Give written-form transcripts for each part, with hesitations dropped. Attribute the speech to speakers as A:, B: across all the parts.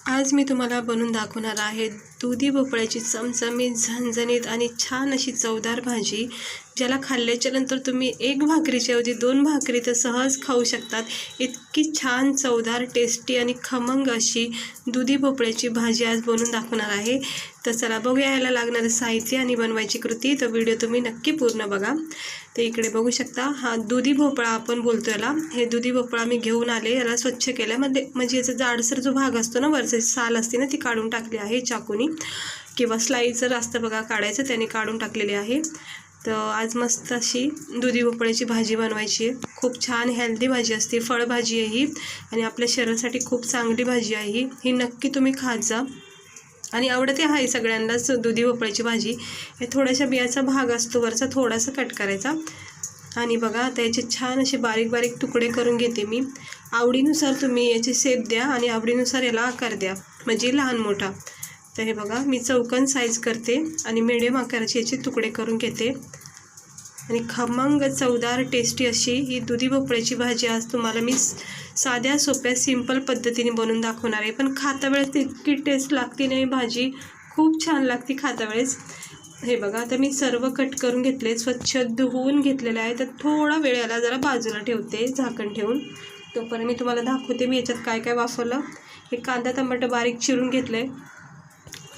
A: आज मी तुम्हाला बनवून दाखवणार आहे दुधी भोपळ्याची चमचमीत, झणझणीत आणि छान अशी चवदार भाजी, ज्याला खाल्ल्याच्या नंतर तुम्ही एक भाकरीच्या ऐवजी 2 भाकरी तर सहज खाऊ शकतात. इतकी छान, चवदार, टेस्टी आणि खमंग अशी दुधी भोपळ्याची भाजी आज बनवून दाखवणार आहे. तर चला बघूया याला लागणारं साहित्य आणि बनवायची कृती. तर व्हिडिओ तुम्ही नक्की पूर्ण बघा. तर इकडे बघू शकता, हा दुधी भोपळा आपण बोलतो याला. हे दुधी भोपळा मी घेऊन आले, याला स्वच्छ केलं, म्हणजे याचा जाडसर जो भाग असतो ना, वरची साल असते ना, ती काढून टाकली आहे चाकूनी, किंवा स्लाइसर असतं बघा काढायचं, त्याने काढून टाकलेली आहे. तर आज मस्त अशी दुधी भोपळ्याची भाजी बनवायची आहे. खूप छान हेल्दी भाजी असते, फळभाजी आहे ही, आणि आपल्या शरीरासाठी खूप चांगली भाजी आहे ही नक्की तुम्ही खात जा. आणि आवडते आहे सगळ्यांनाच दुधी भोपळ्याची भाजी. हे थोड्याशा बियाचा भाग असतो वरचा, थोडासा कट करायचा. आणि बघा आता याचे छान असे बारीक बारीक तुकडे करून घेते मी. आवडीनुसार तुम्ही याचे शेप द्या आणि आवडीनुसार याला आकार द्या, म्हणजे लहान मोठा. तर हे बघा मी चौकोन साईज करते आणि मिडियम आकाराचे याचे तुकडे करून घेते. आणि खमंग, चवदार, टेस्टी अशी ही दुधी भोपळ्याची भाजी आज तुम्हाला मी साध्या सोप्या सिंपल पद्धतीने बनवून दाखवणार आहे. पण खाता वेळेस इतकी टेस्ट लागते नाही, भाजी खूप छान लागते खाता वेळेस. हे बघा आता मी सर्व कट करून घेतले, स्वच्छ धुवून घेतलेलं आहे. तर थोडा वेळ याला जरा बाजूला ठेवते झाकण ठेवून. तोपर्यंत मी तुम्हाला दाखवते मी याच्यात काय काय वापरलं. हे कांदा टमाटर बारीक चिरून घेतलं आहे.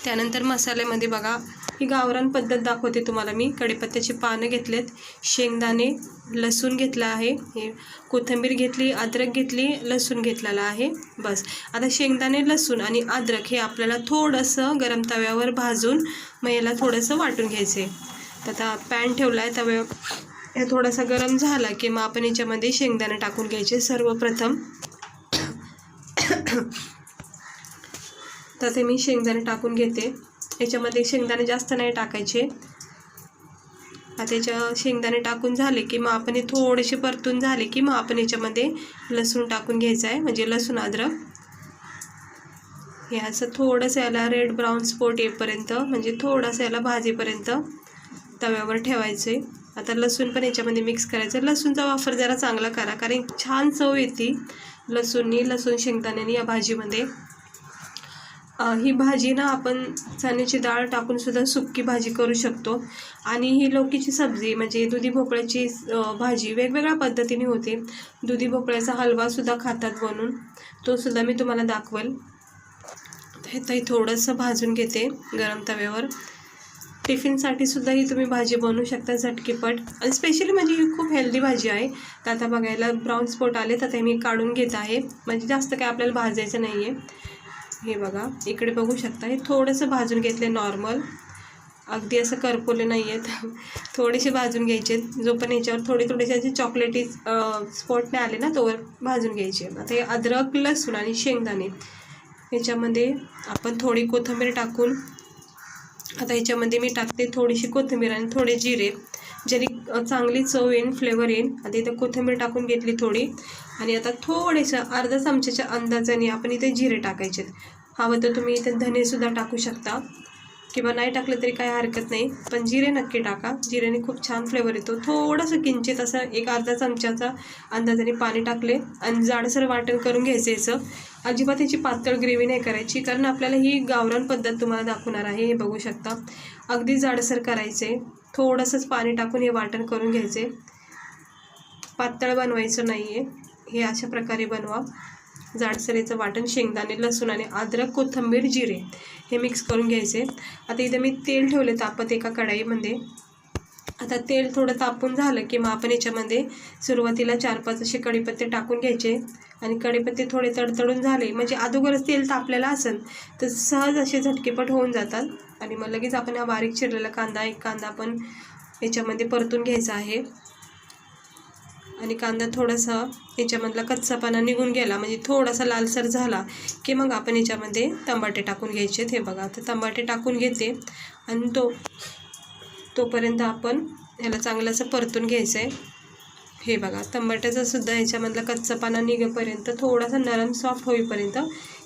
A: त्यानंतर मसाल्यामध्ये बघा ही गावरान पद्धत दाखवते तुम्हाला मी. कढीपत्त्याची पानं घेतलेत, शेंगदाणे, लसूण घेतला आहे, हे कोथिंबीर घेतली, अद्रक घेतली, लसूण घेतलेला आहे. बस आता शेंगदाणे, लसूण आणि अद्रक हे आपल्याला थोडंसं गरम तव्यावर भाजून मग याला थोडंसं वाटून घ्यायचं आहे. तर आता पॅन ठेवला आहे तव्यावर, हे थोडासा गरम झाला की मग आपण याच्यामध्ये शेंगदाणे टाकून घ्यायचे सर्वप्रथम. तर ते मी शेंगदाणे टाकून घेते. याच्यामध्ये शेंगदाणे जास्त नाही टाकायचे. आता याच्या शेंगदाणे टाकून झाले की मग आपण हे थोडेसे परतून झाले की मग आपण याच्यामध्ये लसूण टाकून घ्यायचं आहे, म्हणजे लसूण अद्रक. हे असं थोडंसं याला रेड ब्राऊन स्पॉट येईपर्यंत, म्हणजे थोडंसं याला भाजीपर्यंत तव्यावर ठेवायचं आहे. आता लसूण पण याच्यामध्ये मिक्स करायचं. लसूणचा वापर जरा चांगला करा, कारण छान चव येते लसूण शेंगदाण्याने या भाजीमध्ये. ही भाजी ना आपण चण्याची डाळ टाकून सुद्धा सुक्की भाजी करू शकतो. आणि ही लौकीची सब्जी म्हणजे दुधी भोपळ्याची भाजी वेगवेगळ्या पद्धतीने होते. दुधी भोपळ्याचा हलवासुद्धा खातात बनवून, तो सुद्धा मी तुम्हाला दाखवेल. हे थोडंसं भाजून घेते गरम तव्यावर. टिफिनसाठी सुद्धा ही तुम्ही भाजी बनवू शकता झटकीपट, आणि स्पेशली म्हणजे ही खूप हेल्दी भाजी आहे. तर आता बघायला ब्राऊन स्पॉट आले तर ते मी काढून घेत आहे, म्हणजे जास्त काय आपल्याला भाजायचं नाही आहे. हे बघा इकडे बघू शकता, हे थोडंसं भाजून घेतले नॉर्मल, अगदी असं करपवले नाही आहेत. थोडेसे भाजून घ्यायचे, जो पण याच्यावर थोडेसे असे चॉकलेटी स्पॉट नाही आले ना तोवर भाजून घ्यायचे. आता हे अद्रक, लसूण आणि शेंगदाणे याच्यामध्ये आपण थोडी कोथिंबीर टाकून, आता याच्यामध्ये मी टाकते थोडीशी कोथिंबीर आणि थोडे जिरे, ज्याने चांगली चव येईल, फ्लेवर येईल. आता इथं कोथिंबीर टाकून घेतली थोडी, आणि आता थोडेसं अर्धा चमच्याच्या अंदाजाने आपण इथे जिरे टाकायचे. हवं तर तुम्ही इथे धनेसुद्धा टाकू शकता, किंवा नाही टाकलं तरी काही हरकत नाही, पण जिरे नक्की टाका. जिऱ्याने खूप छान फ्लेवर येतो. थोडंसं किंचित असं एक अर्धा चमच्याचा अंदाजाने पाणी टाकले आणि जाडसर वाटण करून घ्यायचं याचं. अजिबात याची पातळ ग्रेव्ही नाही करायची, कारण आपल्याला ही गावरान पद्धत तुम्हाला दाखवणार आहे. हे बघू शकता अगदी जाडसर करायचे, थोडंसंच पाणी टाकून हे वाटण करून घ्यायचे. पातळ बनवायचं नाही आहे, हे अशा प्रकारे बनवा. जाडसरीचं वाटण, शेंगदाणे, लसूण आणि अद्रक, कोथिंबीर, जिरे हे मिक्स करून घ्यायचे. आता इथं मी तेल ठेवले तापत एका कढाईमध्ये. आता तेल थोडं तापून झालं की मग आपण याच्यामध्ये सुरुवातीला 4-5 असे कढीपत्ते टाकून घ्यायचे. आणि कढीपत्ते थोडे तडतडून झाले, म्हणजे अगोदरच तेल तापलेलं असेल तर सहज असे झटकीपट होऊन जातात. आणि मग लगेच आपण हा बारीक चिरलेला कांदा, एक कांदा आपण याच्यामध्ये परतून घ्यायचा आहे. आणि कांदा थोडासा याच्यामधला कच्चापणा निघून गेला, म्हणजे थोडासा लालसर झाला की मग आपण याच्यामध्ये टमाटे टाकून घ्यायचे. हे बघा आता टमाटे टाकून घेते, आणि तोपर्यंत आपण याला चांगलं असं परतून घ्यायचं आहे. हे बघा टमाट्याचा सुद्धा याच्यामधला कच्चापणा निघेपर्यंत, थोडासा नरम सॉफ्ट होईपर्यंत.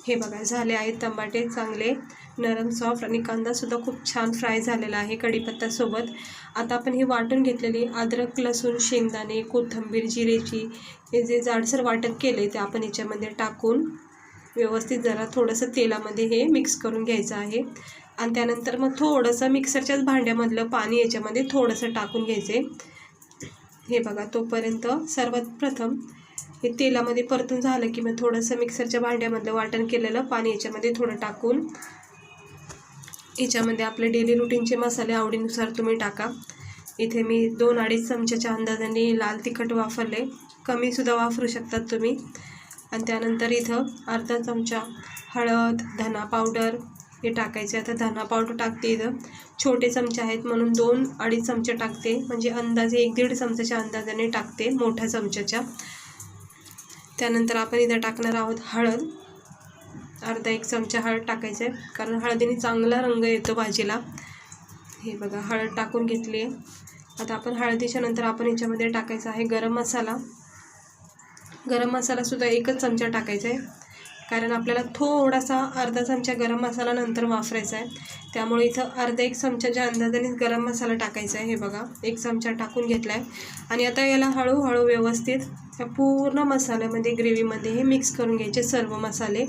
A: हे बघा झाले आहेत टमाटे चांगले नरम सॉफ्ट, आणि कांदासुद्धा खूप छान फ्राय झालेला आहे कढीपत्त्यासोबत. आता आपण ही वाटून घेतलेली अद्रक, लसूण, शेंगदाणे, कोथिंबीर, जिरेची हे जे जाडसर वाटण केले ते आपण याच्यामध्ये टाकून व्यवस्थित जरा थोडंसं तेलामध्ये हे मिक्स करून घ्यायचं आहे. आणि त्यानंतर मग थोडंसं मिक्सरच्याच भांड्यामधलं पाणी याच्यामध्ये थोडंसं टाकून घ्यायचे. हे बघा, तोपर्यंत सर्वात प्रथम हे तेलामध्ये परतून झालं की मग थोडंसं मिक्सरच्या भांड्यामधलं वाटण केलेलं पाणी याच्यामध्ये थोडं टाकून याच्यामध्ये आपले डेली रुटीनचे मसाले आवडीनुसार तुम्ही टाका. इथे मी 2-2.5 चमच्याच्या अंदाजाने लाल तिखट वापरले, कमीसुद्धा वापरू शकतात तुम्ही. आणि त्यानंतर इथं अर्धा चमचा हळद, धना पावडर हे टाकायचे. आता धना पावडर टाकते इथं छोटे चमचे आहेत म्हणून 2-2.5 चमचे टाकते, म्हणजे अंदाजे 1-1.5 चमच्याच्या अंदाजाने टाकते मोठ्या चमच्याच्या. त्यानंतर आपण इथं टाकणार आहोत हळद, अर्धा 1 चमचा हळद टाकायचं आहे, कारण हळदीने चांगला रंग येतो भाजीला. हे बघा, हळद टाकून घेतली आहे. आता आपण हळदीच्या नंतर आपण याच्यामध्ये टाकायचा आहे गरम मसाला. गरम मसालासुद्धा 1च चमचा टाकायचा आहे, कारण आपल्याला थोडासा अर्धा चमचा गरम मसाला नंतर वापरायचा आहे. त्यामुळे इथं अर्धा 1 चमच्याच्या अंदाजानेच गरम मसाला टाकायचा आहे. हे बघा, 1 चमचा टाकून घेतला आहे. आणि आता याला हळूहळू व्यवस्थित त्या पूर्ण मसाल्यामध्ये, ग्रेव्हीमध्ये हे मिक्स करून घ्यायचे सर्व मसाले.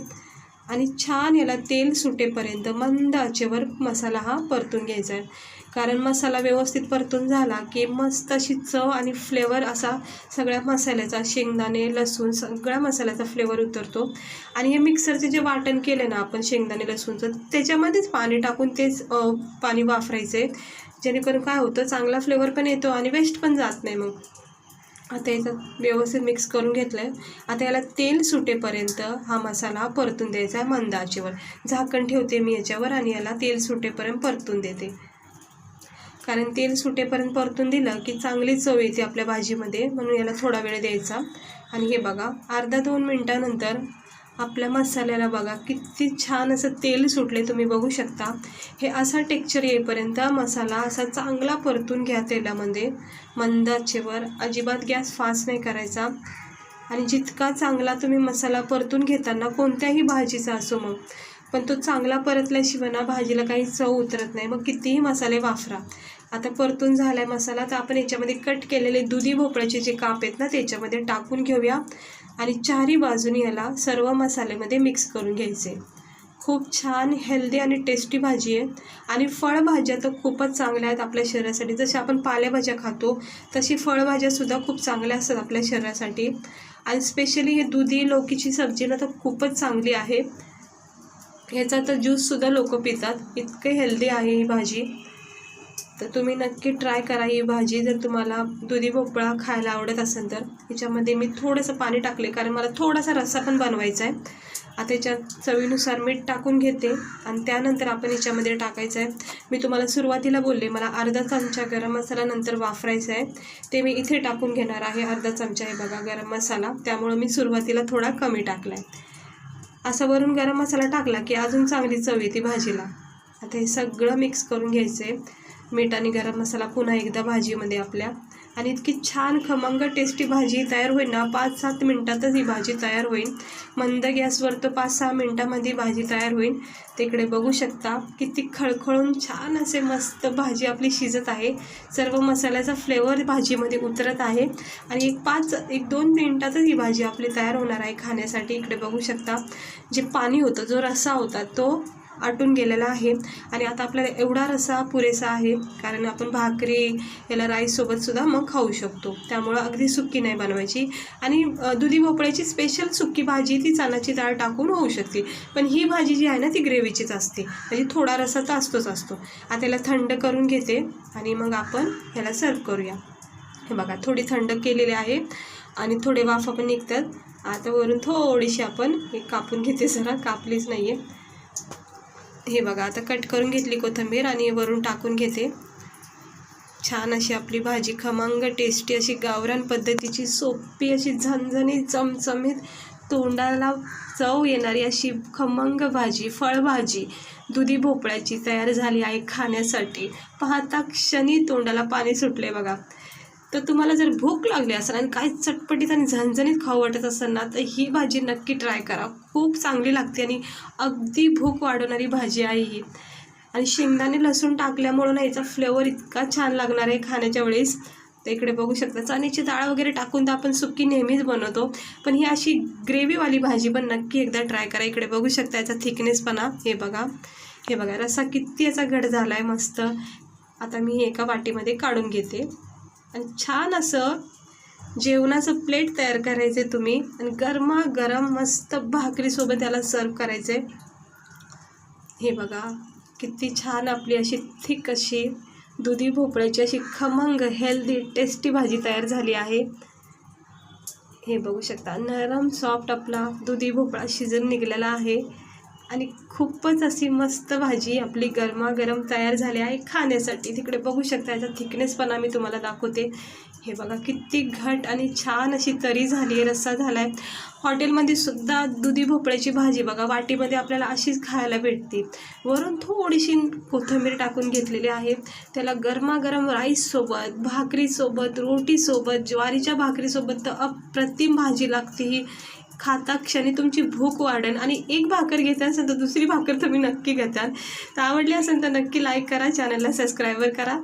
A: आणि छान याला तेल सुटेपर्यंत मंद आचेवर मसाला हा परतून घ्यायचा आहे. कारण मसाला व्यवस्थित परतून झाला की मस्त अशी चव आणि फ्लेवर असा सगळ्या मसाल्याचा, शेंगदाणे, लसूण सगळ्या मसाल्याचा फ्लेवर उतरतो. आणि हे मिक्सरचे जे वाटण केले ना आपण शेंगदाणे लसूणचं, त्याच्यामध्येच पाणी टाकून तेच पाणी वापरायचं आहे, जेणेकरून काय होतं, चांगला फ्लेवर पण येतो आणि वेस्ट पण जात नाही. मग आता याचं व्यवस्थित मिक्स करून घेतलं आहे. आता याला तेल सुटेपर्यंत हा मसाला परतून द्यायचा आहे मंद आचेवर. झाकण ठेवते मी याच्यावर आणि याला तेल सुटेपर्यंत परतून देते. कारण तेल सुटेपर्यंत परतून दिलं की चांगली चव येते आपल्या भाजीमध्ये, म्हणून याला थोडा वेळ द्यायचा. आणि हे बघा, अर्धा 2 मिनटानंतर आपल्या मसाल्याला बघा किती छान असं तेल सुटले, तुम्ही बघू शकता. हे असा टेक्स्चर येईपर्यंत मसाला असा चांगला परतून घ्या तेलामध्ये मंद आचेवर. अजिबात गॅस फास्ट नाही करायचा. आणि जितका चांगला तुम्ही मसाला परतून घेताना कोणत्याही भाजीचा असो मग, पण तो चांगला परतल्याशिवाय ना भाजीला काही चव उतरत नाही, मग कितीही मसाले वापरा. आता परतून झाला आहे मसाला, तर आपण याच्यामध्ये कट केलेले दुधी भोपळ्याचे जे काप आहेत ना त्याच्यामध्ये टाकून घेऊया. आणि चारी बाजूनी याला सर्व मसाल्यामध्ये मिक्स करून घ्यायचे. खूप छान हेल्दी आणि टेस्टी भाजी आहे. आणि फळभाज्या तर खूपच चांगल्या आहेत आपल्या शरीरासाठी. जसे आपण पालेभाज्या खातो तशी फळभाज्यासुद्धा खूप चांगल्या असतात आपल्या शरीरासाठी. आणि स्पेशली हे दुधी लौकीची सब्जी ना तर खूपच चांगली आहे. ह्याचा तर ज्यूससुद्धा लोक पितात, इतके हेल्दी आहे ही भाजी. तर तुम्ही नक्की ट्राय करा ही भाजी. जर तुम्हाला दुधी भोपळा खायला आवडत असेल तर. याच्यामध्ये मी थोडंसं पाणी टाकले, कारण मला थोडासा रस्सा पण बनवायचा आहे. आता याच्यात चवीनुसार मीठ टाकून घेते. आणि त्यानंतर आपण याच्यामध्ये टाकायचं आहे, मी तुम्हाला सुरुवातीला बोलले मला अर्धा चमचा गरम मसाला नंतर वापरायचा आहे, ते मी इथे टाकून घेणार आहे. अर्धा चमचा हे बघा गरम मसाला, त्यामुळे मी सुरुवातीला थोडा कमी टाकला आहे. असा वरून गरम मसाला टाकला की अजून चांगली चव येते भाजीला. आता हे सगळं मिक्स करून घ्यायचं आहे, मीठ आणि गरम मसाला पुन्हा एकदा भाजीमध्ये आपल्या. आणि इतकी छान खमंग टेस्टी भाजी तयार होईल ना, 5-7 मिनटातच ही भाजी तयार होईल. मंद गॅसवर तर 5-6 मिनटामध्ये भाजी तयार होईल. तिकडे बघू शकता किती खळखळून छान असे मस्त भाजी आपली शिजत आहे. सर्व मसाल्याचा फ्लेवर भाजीमध्ये उतरत आहे. आणि 1-2 मिनटातच ही भाजी आपली तयार होणार आहे खाण्यासाठी. इकडे बघू शकता जे पाणी होतं, जो रस्सा होता तो आटून गेलेला आहे. आणि आता आपल्याला एवढा रस्सा पुरेसा आहे, कारण आपण भाकरी याला राईससोबतसुद्धा मग खाऊ शकतो. त्यामुळं अगदी सुक्की नाही बनवायची. आणि दुधी भोपळ्याची स्पेशल सुक्की भाजी ती चण्याची डाळ टाकून होऊ शकते, पण ही भाजी जी आहे ना ती ग्रेव्हीचीच असते, म्हणजे थोडा रस्सा तर असतो. आता याला थंड करून घेते आणि मग आपण ह्याला सर्व करूया. हे बघा, थोडी थंड केलेली आहे आणि थोडे वाफा पण निघतात. आता वरून थोडीशी आपण हे कापून घेते, जरा कापलीच नाही आहे. हे बघा, आता कट करून घेतली कोथिंबीर आणि वरून टाकून घेते. छान अशी आपली भाजी खमंग टेस्टी अशी गावरान पद्धतीची सोपी अशी झणझणीत चमचमीत तोंडाला चव येणारी अशी खमंग भाजी, फळभाजी दुधी भोपळ्याची तयार झाली आहे खाण्यासाठी. पाहता क्षणी तोंडाला पाणी सुटले बघा. तर तुम्हाला जर भूक लागली असेल आणि काय चटपटीत आणि झणझणीत खाऊ वाटत असेल ना, तर ही भाजी नक्की ट्राय करा. खूप चांगली लागते आणि अगदी भूक वाढवणारी भाजी आहे ही. आणि शेंगदाणे लसूण टाकल्यामुळं ना याचा फ्लेवर इतका छान लागणार आहे खाण्याच्या वेळेस. तर इकडे बघू शकता चण्याची डाळ वगैरे टाकून तर आपण सुक्की नेहमीच बनवतो, पण ही अशी ग्रेव्हीवाली भाजी पण नक्की एकदा ट्राय करा. इकडे बघू शकता याचा थिकनेसपणा, हे बघा रस्सा किती याचा घट झाला आहे मस्त. आता मी हे एका वाटीमध्ये काढून घेते आणि छान असं जेवणाचं प्लेट तयार करायचं आहे तुम्ही आणि गरमागरम मस्त भाकरीसोबत याला सर्व करायचं आहे. हे बघा किती छान आपली अशी थिक अशी दुधी भोपळ्याची अशी खमंग हेल्दी टेस्टी भाजी तयार झाली आहे. हे बघू शकता नरम सॉफ्ट आपला दुधी भोपळा शिजून निघालेला आहे आणि खूपच अशी मस्त भाजी आपली गरमागरम तयार झाली आहे खाण्यासाठी. तिकडे बघू शकता याचा थिकनेस पण आम्ही तुम्हाला दाखवते. हे बघा किती घट आणि छान अशी तरी झाली आहे, रस्सा झाला आहे. हॉटेलमध्ये सुद्धा दुधी भोपळ्याची भाजी बघा वाटीमध्ये आपल्याला अशीच खायला भेटते. वरून थोडीशी कोथिंबीर टाकून घेतलेली आहे. त्याला गरमागरम राईससोबत, भाकरीसोबत, रोटीसोबत, ज्वारीच्या भाकरीसोबत तर अप्रतिम भाजी लागते ही. खाता क्षणी तुमची भूक वाढेल आणि एक भाकर घेता असेल तर दुसरी भाकर तुम्ही नक्की घेताल. तर आवडली असेल तर नक्की लाईक करा, चॅनलला सबस्क्राईब करा.